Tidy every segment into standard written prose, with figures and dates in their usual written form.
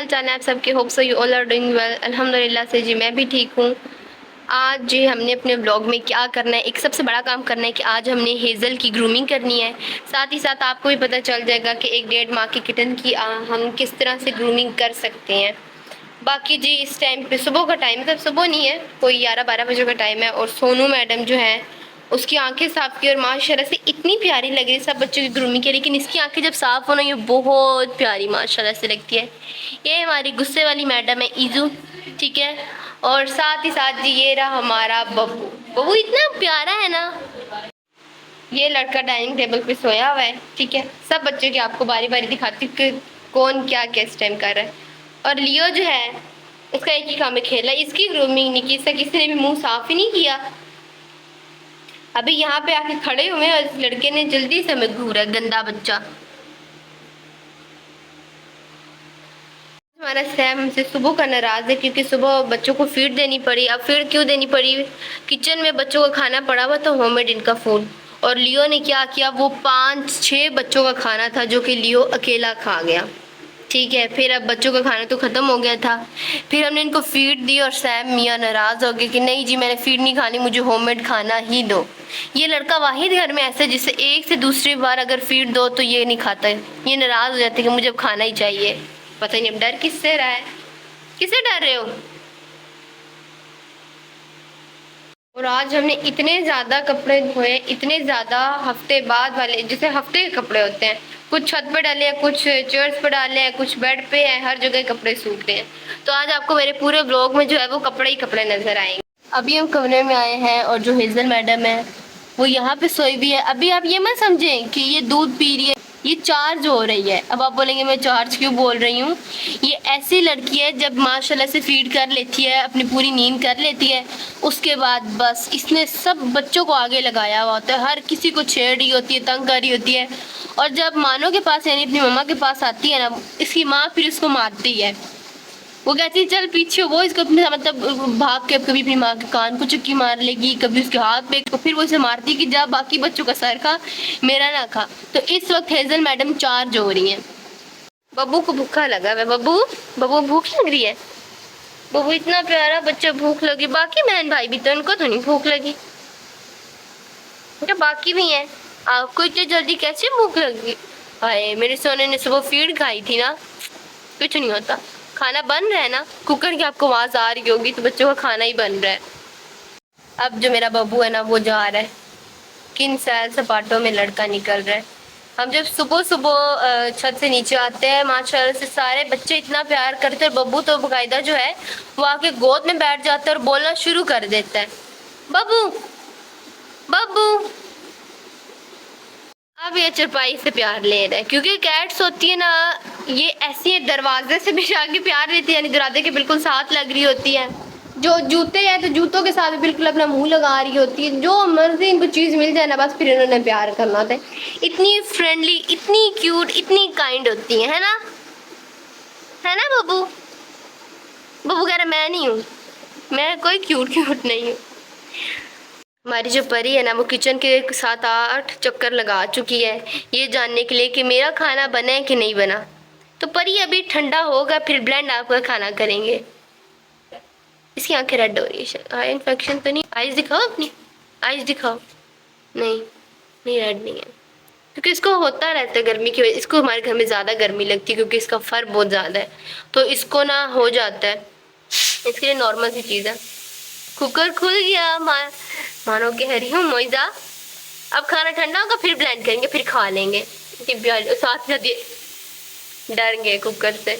हाल चाल है आप सबके? Hope so you all are doing well. अल्हम्दुलिल्लाह से जी मैं भी ठीक हूँ। आज जी हमने अपने ब्लॉग में क्या करना है, एक सबसे बड़ा काम करना है कि आज हमने हेज़ल की ग्रूमिंग करनी है। साथ ही साथ आपको भी पता चल जाएगा कि एक 1.5 माह की किटन की हम किस तरह से ग्रूमिंग कर सकते हैं। बाकी जी इस टाइम पे सुबह का टाइम, मतलब सुबह नहीं है, कोई 11-12 बजे का टाइम है और सोनू मैडम जो है उसकी आंखें साफ की और माशाल्लाह से इतनी प्यारी लग रही है सब बच्चों की ग्रूमिंग की। लेकिन इसकी आंखें जब साफ हो ना ये बहुत प्यारी माशाल्लाह से लगती है। ये हमारी गुस्से वाली मैडम है ईजू, ठीक है। और साथ ही साथ जी ये रहा हमारा बब्बू। बब्बू इतना प्यारा है ना। ये लड़का डाइनिंग टेबल पे सोया हुआ है, ठीक है। सब बच्चों की आपको बारी बारी दिखाती हूँ कि कौन क्या किस टाइम कर रहा है। और लियो जो है उसका एक ही काम है खेलना। इसकी ग्रूमिंग नहीं की, इसका किसी ने भी मुंह साफ ही नहीं किया। अभी यहाँ पे आके खड़े हुए हैं और इस लड़के ने जल्दी से हमें घूरा है, गंदा बच्चा। हमारा सैम हमसे सुबह का नाराज है क्योंकि सुबह बच्चों को फीड देनी पड़ी। अब फीड क्यों देनी पड़ी? किचन में बच्चों का खाना पड़ा हुआ था, होममेड इनका फूड। और लियो ने क्या किया, वो 5-6 बच्चों का खाना था जो कि लियो अकेला खा गया, ठीक है। फिर अब बच्चों का खाना तो ख़त्म हो गया था, फिर हमने इनको फीड दी और सैम मियाँ नाराज़ हो गए कि नहीं जी मैंने फीड नहीं खानी, मुझे होममेड खाना ही दो। ये लड़का वाहिद घर में ऐसा जिससे एक से दूसरी बार अगर फीड दो तो ये नहीं खाता है, ये नाराज़ हो जाते कि मुझे अब खाना ही चाहिए। पता नहीं अब डर किससे रहा है, किससे डर रहे हो? और आज हमने इतने ज़्यादा कपड़े धोए, इतने ज़्यादा हफ्ते बाद वाले, जैसे हफ्ते के कपड़े होते हैं, कुछ छत पे डाले हैं, कुछ चेयर्स पे डाले हैं, कुछ बेड पे हैं, हर जगह कपड़े सूख रहे हैं। तो आज आपको मेरे पूरे ब्लॉग में जो है वो कपड़े ही कपड़े नजर आएंगे। अभी हम कमरे में आए हैं और जो हेजल मैडम है वो यहाँ पे सोई भी है। अभी आप ये मत समझें कि ये दूध पी रही है, ये चार्ज हो रही है। अब आप बोलेंगे मैं चार्ज क्यों बोल रही हूँ? ये ऐसी लड़की है जब माशाल्लाह से फीड कर लेती है, अपनी पूरी नींद कर लेती है, उसके बाद बस इसने सब बच्चों को आगे लगाया हुआ होता है, हर किसी को छेड़ रही होती है, तंग कर रही होती है। और जब मानो के पास यानी अपनी मम्मा के पास आती है ना, इसकी माँ फिर उसको मारती है। वो कहती है चल पीछे, वो इसको अपने मतलब भाग के कभी अपनी माँ के कान को चुक्की मार लेगी, कभी उसके हाथ पे, तो फिर वो इसे मारती कि जा बाकी बच्चों का सर खा, मेरा ना खा। तो इस वक्त हेजल मैडम चार्ज हो रही हैं। बब्बू को भूखा लगा है। बब्बू, बब्बू भूख लग रही है? बब्बू इतना प्यारा बच्चा, भूख लगी। बाकी बहन भाई भी तो उनको तो नहीं भूख लगी, तो बाकी भी हैं। आपको इतनी जल्दी कैसे भूख लगी? हाय मेरे सोने ने सुबह फीड खाई थी ना। कुछ नहीं होता, खाना बन रहा है ना, कुकर की आपको आवाज आ रही होगी, तो बच्चों का खाना ही बन रहा है। अब जो मेरा बब्बू है ना वो जा रहा है, किन सैर सपाटों में लड़का निकल रहा है। हम जब सुबह सुबह छत से नीचे आते हैं माशाल्लाह से सारे बच्चे इतना प्यार करते हैं। बब्बू तो बकायदा जो है वो आके गोद में बैठ जाता है और बोलना शुरू कर देता है, बब्बू बब्बू। अब ये चरपाई से प्यार ले रहा है क्योंकि कैट्स होती है ना, ये ऐसी है दरवाजे से भी आके प्यार देती है, यानी दरवाजे के बिल्कुल साथ लग रही होती है। जो जूते हैं तो जूतों के साथ भी बिल्कुल अपना मुंह लगा रही होती है। जो मर्जी इनको चीज मिल जाए ना बस फिर इन्होंने प्यार करना होता है। इतनी फ्रेंडली, इतनी क्यूट, इतनी काइंड होती है ना? है ना बब्बू? बब्बू कह रहा मैं नहीं हूँ, मैं कोई क्यूट क्यूट नहीं हूँ। हमारी जो परी है ना वो किचन के 7-8 चक्कर लगा चुकी है ये जानने के लिए कि मेरा खाना बना है कि नहीं बना। तो परी अभी ठंडा होगा फिर ब्लेंड आपका खाना करेंगे। इसकी आंखें रेड हो रही है, आई इन्फेक्शन तो नहीं? आइज दिखाओ अपनी, आइज दिखाओ। नहीं, नहीं रेड नहीं है, क्योंकि इसको होता रहता है गर्मी की वजह। इसको हमारे घर में ज़्यादा गर्मी लगती है क्योंकि इसका फर बहुत ज़्यादा है, तो इसको ना हो जाता है, इसके लिए नॉर्मल सी चीज़ है। कुकर खुल गया, मानो कह रही हूँ मोइजा। अब खाना ठंडा होगा फिर ब्लेंड करेंगे, फिर खा लेंगे। साथ साथ ये डर गए कुकर से।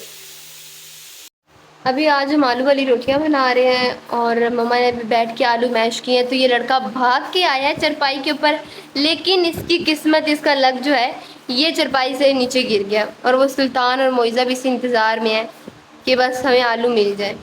अभी आज हम आलू वाली रोटियां बना रहे हैं और मम्मा ने अभी बैठ के आलू मैश किए हैं। तो ये लड़का भाग के आया है चरपाई के ऊपर, लेकिन इसकी किस्मत, इसका लक जो है ये चरपाई से नीचे गिर गया। और वो सुल्तान और मोइजा भी इसी इंतज़ार में है कि बस हमें आलू मिल जाए।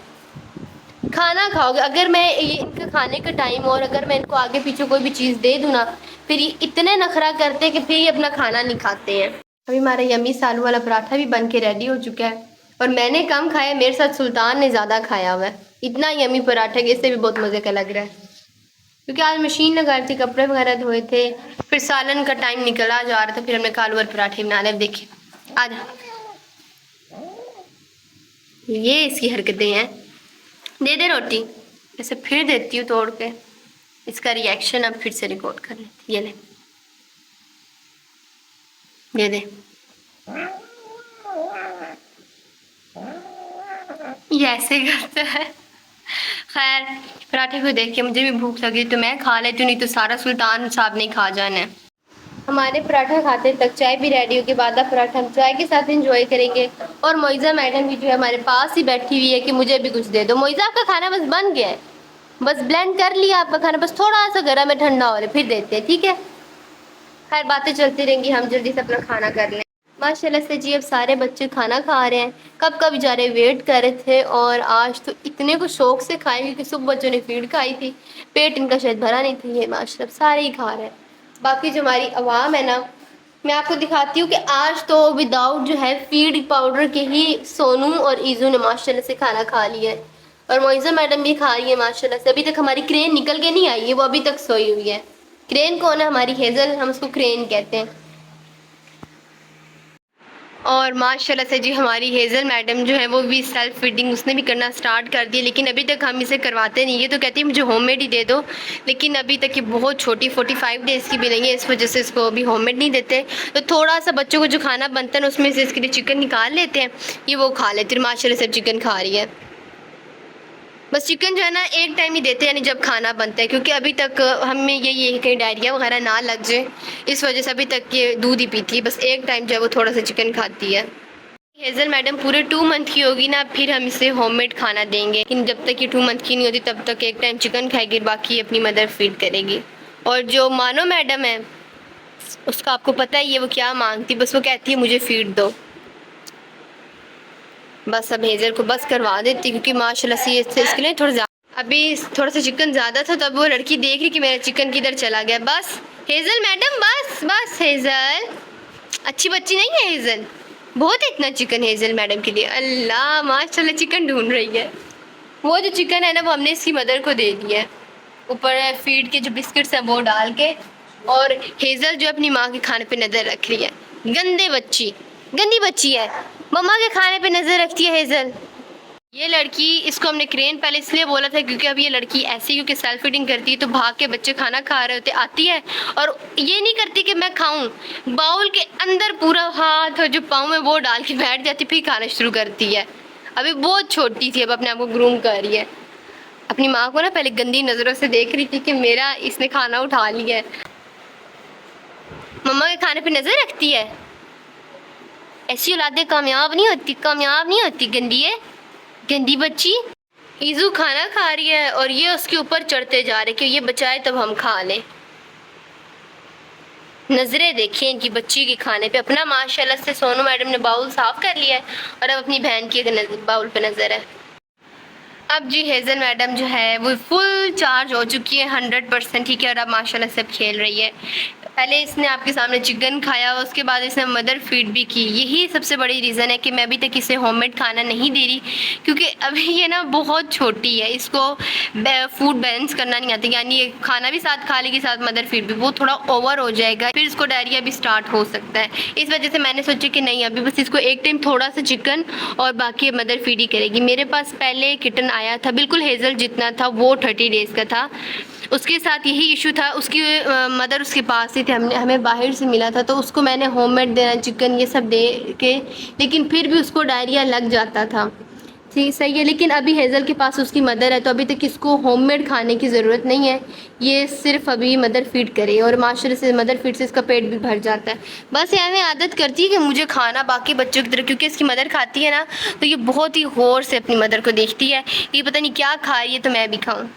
खाना खाओगे अगर मैं ये इनका खाने का टाइम और अगर मैं इनको आगे पीछे कोई भी चीज़ दे दूँ ना, फिर ये इतने नखरा करते हैं कि फिर ये अपना खाना नहीं खाते हैं। अभी हमारा यम्मी आलू वाला पराठा भी बन के रेडी हो चुका है और मैंने कम खाया, मेरे साथ सुल्तान ने ज़्यादा खाया हुआ है। इतना यम्मी पराठा कि इससे भी बहुत मज़े का लग रहा है क्योंकि आज मशीन लगा रही थी, कपड़े वगैरह धोए थे, फिर सालन का टाइम निकला जा रहा था, फिर हमने आलू वाले पराठे बना ले। देखिए आज ये इसकी हरकतें हैं। दे दे रोटी, इसे फिर देती हूँ तोड़ के। इसका रिएक्शन अब फिर से रिकॉर्ड कर ले। ये ले, दे दे। ये ऐसे करता है। खैर, पराठे को देख के मुझे भी भूख लगी तो मैं खा लेती हूँ, नहीं तो सारा सुल्तान साहब ने खा जाना है। हमारे पराठा खाते तक चाय भी रेडी होगी। बाद पराठा हम चाय के साथ एंजॉय करेंगे। और मोइज़ा मैडम भी जो है हमारे पास ही बैठी हुई है कि मुझे भी कुछ दे दो। मोइज़ा, आपका खाना बस बन गया है, बस ब्लेंड कर लिया आपका खाना, बस थोड़ा सा गर्म है, ठंडा हो रहा है, फिर देते हैं, ठीक है। खैर, बातें चलती रहेंगी, हम जल्दी से अपना खाना कर लें। माशाल्लाह से जी अब सारे बच्चे खाना खा रहे हैं। कब कब बेचारे वेट कर रहे थे, और आज तो इतने को शौक से खाए क्योंकि सब बच्चों ने फीड खाई थी, पेट इनका शायद भरा नहीं था। ये माशाल्लाह सारे ही खा रहे हैं। बाकी जो हमारी आवाम है ना, मैं आपको दिखाती हूँ कि आज तो विदाउट जो है फीड पाउडर के ही सोनू और ईजू ने माशाल्लाह से खाना खा लिया है। और मोइज़ा मैडम भी खा रही है माशाल्लाह से। अभी तक हमारी क्रेन निकल के नहीं आई है, वो अभी तक सोई हुई है। क्रेन कौन है? हमारी हेज़ल, हम उसको क्रेन कहते हैं। और माशाल्लाह से जी हमारी हेज़ल मैडम जो है वो भी सेल्फ फीडिंग उसने भी करना स्टार्ट कर दिया, लेकिन अभी तक हम इसे करवाते नहीं है। तो कहती है मुझे होममेड ही दे दो, लेकिन अभी तक ये बहुत छोटी 45 डेज़ की भी नहीं है, इस वजह से इसको अभी होममेड नहीं देते। तो थोड़ा सा बच्चों को जो खाना बनता है ना उसमें से इसके लिए चिकन निकाल लेते हैं, ये वो खा लेती है। माशाल्लाह से चिकन खा रही है। बस चिकन जो है ना एक टाइम ही देते हैं, यानी जब खाना बनता है, क्योंकि अभी तक हमें यही है कहीं डायरिया वगैरह ना लग जाए, इस वजह से अभी तक ये दूध ही पीती है। बस एक टाइम जो है वो थोड़ा सा चिकन खाती है। हेज़ल मैडम पूरे 2 मंथ की होगी ना, फिर हम इसे होममेड खाना देंगे, लेकिन जब तक ये 2 मंथ की नहीं होती तब तक एक टाइम चिकन खाएगी, बाकी अपनी मदर फीड करेगी। और जो मानो मैडम है उसका आपको पता ही है वो क्या मांगती, बस वो कहती है मुझे फीड दो। बस अब हेज़ल को बस करवा देती, क्योंकि माशाल्लाह से इसके लिए अभी थोड़ा सा चिकन ज़्यादा था, तब वो लड़की देख रही कि मेरा चिकन किधर चला गया। बस हेज़ल मैडम, बस बस हेज़ल, अच्छी बच्ची नहीं है हेज़ल, बहुत है इतना चिकन हेज़ल मैडम के लिए। अल्लाह, माशाल्लाह चिकन ढूंढ रही है। वो जो चिकन है ना वो हमने इसकी मदर को दे दिया है, ऊपर फीड के जो बिस्किट्स हैं वो डाल के। और हेज़ल जो अपनी माँ के खाने पे नज़र रख रही है। गंदी बच्ची है, मम्मा के खाने पे नज़र रखती है हेज़ल। ये लड़की, इसको हमने क्रेन पहले इसलिए बोला था क्योंकि अब ये लड़की ऐसी, क्योंकि सेल्फ फीडिंग करती है तो भाग के बच्चे खाना खा रहे होते आती है, और ये नहीं करती कि मैं खाऊं, बाउल के अंदर पूरा हाथ और जो पाँव में वो डाल के बैठ जाती, फिर खाना शुरू करती है। अभी बहुत छोटी थी, अब अपने आप को ग्रूम कर रही है। अपनी माँ को ना पहले गंदी नज़रों से देख रही थी कि मेरा इसने खाना उठा लिया है। मम्मा के खाने पर नज़र रखती है। ऐसी औलादें कामयाब नहीं होती, गंदी बच्ची। ईजू खाना खा रही है और ये उसके ऊपर चढ़ते जा रहे कि ये बचाए तब हम खा लें। नज़रें देखिए इनकी बच्ची के खाने पे। अपना माशाल्लाह से सोनू मैडम ने बाउल साफ कर लिया है और अब अपनी बहन की बाउल पे नज़र है। अब जी हेज़ल मैडम जो है वो फुल चार्ज हो चुकी है 100%, ठीक है। और अब माशाल्लाह से अब खेल रही है। पहले इसने आपके सामने चिकन खाया, उसके बाद इसने मदर फीड भी की। यही सबसे बड़ी रीज़न है कि मैं अभी तक इसे होममेड खाना नहीं दे रही, क्योंकि अभी ये ना बहुत छोटी है, इसको फूड बैलेंस करना नहीं आता, यानी ये खाना भी साथ खा लेगी साथ मदर फीड भी, वो थोड़ा ओवर हो जाएगा, फिर इसको डायरिया भी स्टार्ट हो सकता है। इस वजह से मैंने सोचा कि नहीं, अभी बस इसको एक टाइम थोड़ा सा चिकन और बाकी मदर फीड ही करेगी। मेरे पास पहले किटन आया था, बिल्कुल हेज़ल जितना था, वो 30 डेज़ का था। उसके साथ यही इशू था, उसकी मदर उसके पास ही थे, हमें बाहर से मिला था, तो उसको मैंने होममेड देना चिकन ये सब दे के, लेकिन फिर भी उसको डायरिया लग जाता था। ठीक, सही है। लेकिन अभी हेज़ल के पास उसकी मदर है, तो अभी तक इसको होममेड खाने की ज़रूरत नहीं है, ये सिर्फ अभी मदर फीड करे, और माशाल्लाह से मदर फीड से इसका पेट भी भर जाता है। बस ये हमें आदत करती है कि मुझे खाना बाकी बच्चों की तरह, क्योंकि इसकी मदर खाती है ना, तो ये बहुत ही गौर से अपनी मदर को देखती है कि पता नहीं क्या खा रही है तो मैं भी खाऊँ।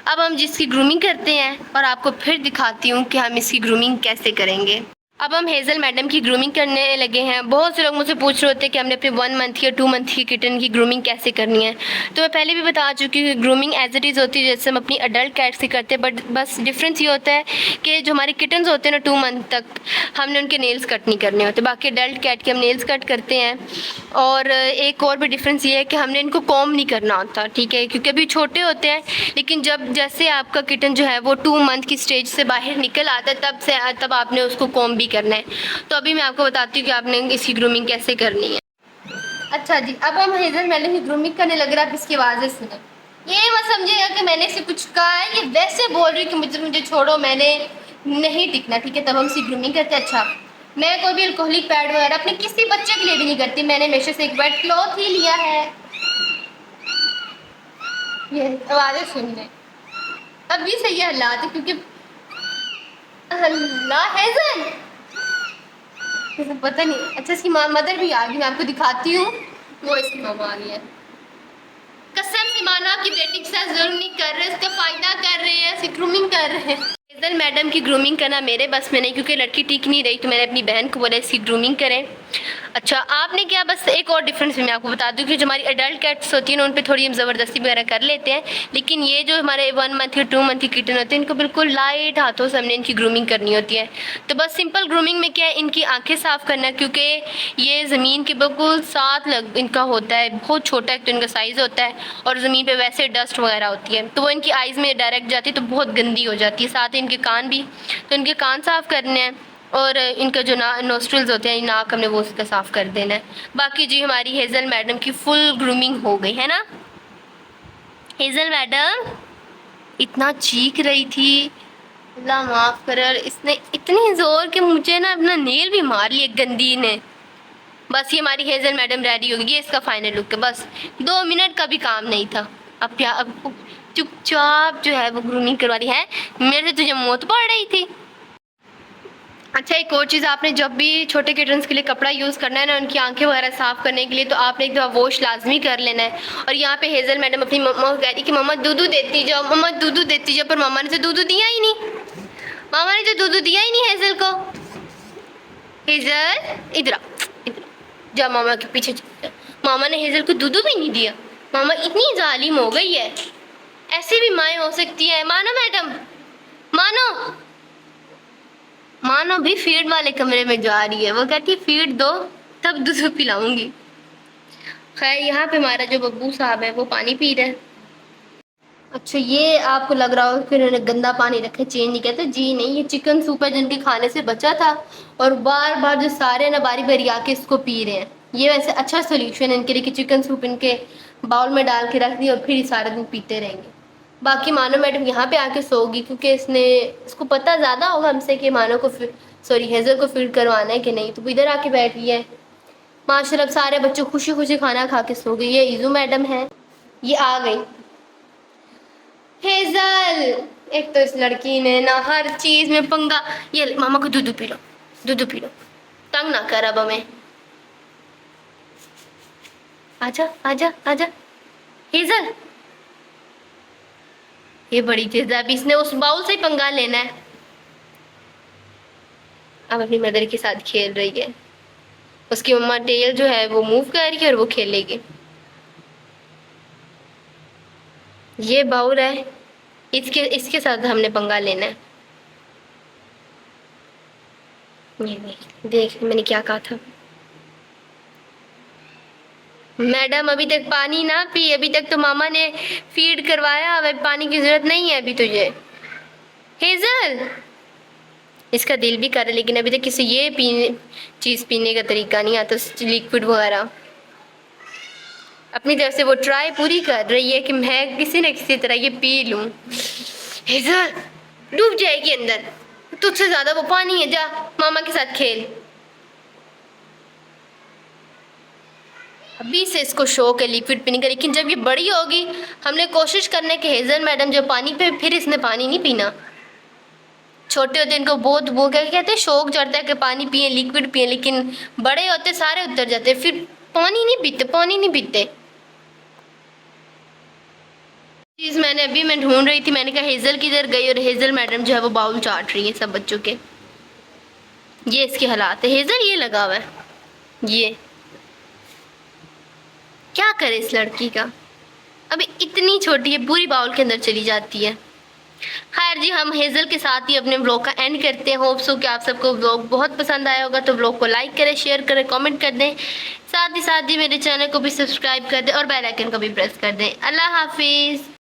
अब हम जिसकी ग्रूमिंग करते हैं और आपको फिर दिखाती हूँ कि हम इसकी ग्रूमिंग कैसे करेंगे। अब हम हेज़ल मैडम की ग्रूमिंग करने लगे हैं। बहुत से लोग मुझसे पूछ रहे होते हैं कि हमने अपने 1 मंथ या 2 मंथ की किटन की ग्रूमिंग कैसे करनी है। तो मैं पहले भी बता चुकी हूँ कि ग्रूमिंग एज इट इज़ होती है जैसे हम अपनी अडल्ट कैट से करते हैं, बट बस डिफरेंस ये होता है कि जो हमारे किटन्स होते हैं ना 2 मंथ तक, हमने उनके नेल्स कट नहीं करने होते, बाकी अडल्ट कैट के हम नेल्स कट करते हैं। और एक और भी डिफरेंस ये है कि हमने इनको कॉम्ब नहीं करना होता, ठीक है, क्योंकि अभी छोटे होते हैं। लेकिन जब जैसे आपका किटन जो है वो 2 मंथ की स्टेज से बाहर निकल आता है, तब आपने उसको कॉम्ब भी करना है। तो अभी मैं आपको बताती हूँ कि आपने इसकी ग्रूमिंग कैसे करनी है। अच्छा जी, अब हम हेजल मैडम की ग्रूमिंग करने लग रहा है। आप इसकी आवाज़ें सुने, ये मत समझिएगा कि मैंने इसे कुछ कहा है, ये वैसे बोल रही कि मुझे छोड़ो, मैंने नहीं टिकना, ठीक है। तब हम इसकी ग्रूमिंग करते हैं। अच्छा, मैं कोई भी अल्कोहलिक पैड वगैरह अपने किसी बच्चे के लिए भी नहीं करती। मैंने हमेशा से एक वेट क्लॉथ ही लिया है। ये आवाज़ें सुन लें, अब भी सही है हालात, क्योंकि अल्लाह हेजल पता नहीं। अच्छा, इसकी मदर भी आ गई, मैं आपको दिखाती हूँ। वो इसकी मामा आ गई है। कसम से मानो आपकी बेटी के साथ जुल्म नहीं कर रहे, उसका फायदा कर रहे हैं, उसकी ग्रूमिंग कर रहे हैं। हेजल मैडम की ग्रूमिंग करना मेरे बस में नहीं, क्योंकि लड़की ठीक नहीं रही, तो मैंने अपनी बहन को बोला इसकी ग्रूमिंग करें। अच्छा, आपने क्या, बस एक और डिफरेंस भी मैं आपको बता दूं कि जो हमारी एडल्ट कैट्स होती हैं उन पे थोड़ी हम ज़बरदस्ती वगैरह कर लेते हैं, लेकिन ये जो हमारे 1 मंथ की 2 मंथ की किटन होती है, इनको बिल्कुल लाइट हाथों से हमने इनकी ग्रूमिंग करनी होती है। तो बस सिंपल ग्रूमिंग में क्या है, इनकी आंखें साफ़ करना, क्योंकि ये ज़मीन के बिल्कुल साथ लग इनका होता है, बहुत छोटा एक तो इनका साइज़ होता है, और ज़मीन पे वैसे डस्ट वगैरह होती है, तो वो इनकी आइज़ में डायरेक्ट जाती है, तो बहुत गंदी हो जाती है। साथ ही इनके कान भी, तो इनके कान साफ़ करने हैं, और इनका जो नोस्ट्रल्स होते हैं, नाक, हमने वो उसका साफ़ कर देना है। बाकी जी हमारी हेज़ल मैडम की फुल ग्रूमिंग हो गई है ना। हेज़ल मैडम इतना चीख रही थी, अल्लाह माफ़ करे, और इसने इतनी ज़ोर के मुझे ना अपना नेल भी मार लिया गंदी ने। बस ये हमारी हेज़ल मैडम रेडी होगी, ये इसका फाइनल लुक है। बस 2 मिनट का भी काम नहीं था। अब क्या, अब चुपचाप जो है वो ग्रूमिंग करवा रही है। मेरे से तुझे मौत पड़ रही थी। अच्छा, एक और चीज़, आपने जब भी छोटे किटन्स के लिए कपड़ा यूज़ करना है ना, उनकी आंखें वगैरह साफ़ करने के लिए, तो आपने एक दफ़ा वॉश लाजमी कर लेना है। और यहाँ पे हेज़ल मैडम अपनी मम्मा को कह रही कि मम्मा दूधू देती जाओ, मम्मा दूधू देती जाओ, पर मामा ने तो दूधू दिया ही नहीं। मामा ने तो दूधू दिया ही नहीं हेज़ल को। हेज़ल इधर आ, इधर जा, मामा के पीछे जा। मामा ने हेज़ल को दूधू भी नहीं दिया। मामा इतनी जालिम हो गई है, ऐसी भी माएँ हो सकती है। मानो मैडम, मानो मानो भी फीड वाले कमरे में जा रही है, वो कहती है फीड दो तब दूध पिलाऊंगी। खैर, यहाँ पे हमारा जो बब्बू साहब है वो पानी पी रहे हैं। अच्छा, ये आपको लग रहा हो कि उन्होंने गंदा पानी रखा, चेंज नहीं कहते जी नहीं, ये चिकन सूप है जिनके खाने से बचा था, और बार बार जो सारे ना बारी बारी आके इसको पी रहे हैं। ये वैसे अच्छा सोल्यूशन है इनके लिए कि चिकन सूप इनके बाउल में डाल के रख दिया और फिर ये सारा दिन पीते रहेंगे। बाकी मानो मैडम यहाँ पे आके सोगी, क्योंकि इसको पता ज़्यादा होगा हमसे कि मानो को सॉरी हेज़ल को फीड करवाना है कि नहीं, तो वो इधर आके बैठ गई है। माशाल्लाह सारे बच्चे खुशी खुशी खाना खा के सो गए। ये ईजू मैडम है, ये आ गई। हेज़ल, एक तो इस लड़की ने ना हर चीज़ में पंगा। ये मामा को दूध पी लो, दूध पी लो, तंग ना कर अब हमें। आजा आजा आजा हेज़ल, ये बड़ी चीज़ है, अब इसने उस बाउल से ही पंगा लेना है। अब अपनी मदर के साथ खेल रही है, उसकी मम्मा टेल जो है वो मूव कर रही है और वो खेलेगी। ये बाउल है, इसके इसके साथ हमने पंगा लेना है। ये देख मैंने क्या कहा था। मैडम अभी तक पानी ना पी, अभी तक तो मामा ने फीड करवाया, अब पानी की जरूरत नहीं है अभी तुझे। हेज़ल, इसका दिल भी कर रहा है, लेकिन अभी तक किसी ये चीज़ पीने का तरीका नहीं आता, लिक्विड वगैरह। अपनी तरफ से वो ट्राई पूरी कर रही है कि मैं किसी न किसी तरह ये पी लूँ। हेज़ल डूब जाएगी अंदर, तुझसे ज़्यादा वो पानी है, जा मामा के साथ खेल। अभी से इसको शौक है लिक्विड पीने का, लेकिन जब ये बड़ी होगी हमने कोशिश करने के हेज़ल मैडम जो पानी पे, फिर इसने पानी नहीं पीना। छोटे होते इनको बहुत वो क्या कहते हैं शौक चढ़ता है कि पानी पिए, लिक्विड पिए, लेकिन बड़े होते सारे उतर जाते, फिर पानी नहीं पीते, पानी नहीं पीते। चीज़ मैं ढूंढ रही थी, मैंने कहा हेज़ल किधर गई, और हेज़ल मैडम जो है वो बाउल चाट रही है सब बच्चों के। ये इसके हालात है। हेज़ल ये लगा हुआ है, ये क्या करे इस लड़की का, अभी इतनी छोटी है, पूरी बाउल के अंदर चली जाती है। खैर जी, हम हेज़ल के साथ ही अपने व्लॉग का एंड करते हैं। होप सो कि आप सबको व्लॉग बहुत पसंद आया होगा, तो व्लॉग को लाइक करें, शेयर करें, कमेंट कर दें, साथ ही मेरे चैनल को भी सब्सक्राइब कर दें और बेल आइकन को भी प्रेस कर दें। अल्लाह हाफिज़।